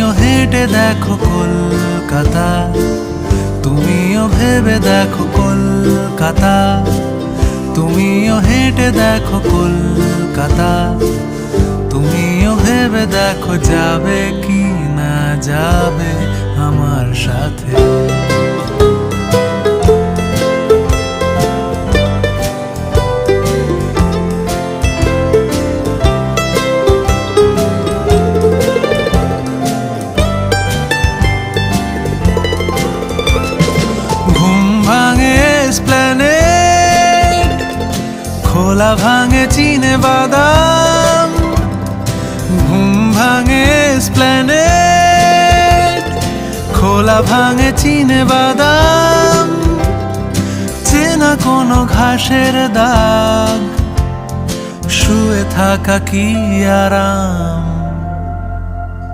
তুমিও হেঁটে দেখো কলকাতা, তুমিও ভেবে দেখো কলকাতা, তুমিও হেঁটে দেখো কলকাতা, তুমিও ভেবে দেখো যাবে কি না যাবে আমার সাথে। খোলা ভাঙে চিনে বাদাম, ঘুম ভাঙে এসপ্ল্যানেড, খোলা ভাঙে চিনে বাদাম, চেনা কোনো ঘাসের দাগ, শুয়ে থাকা কি আরাম।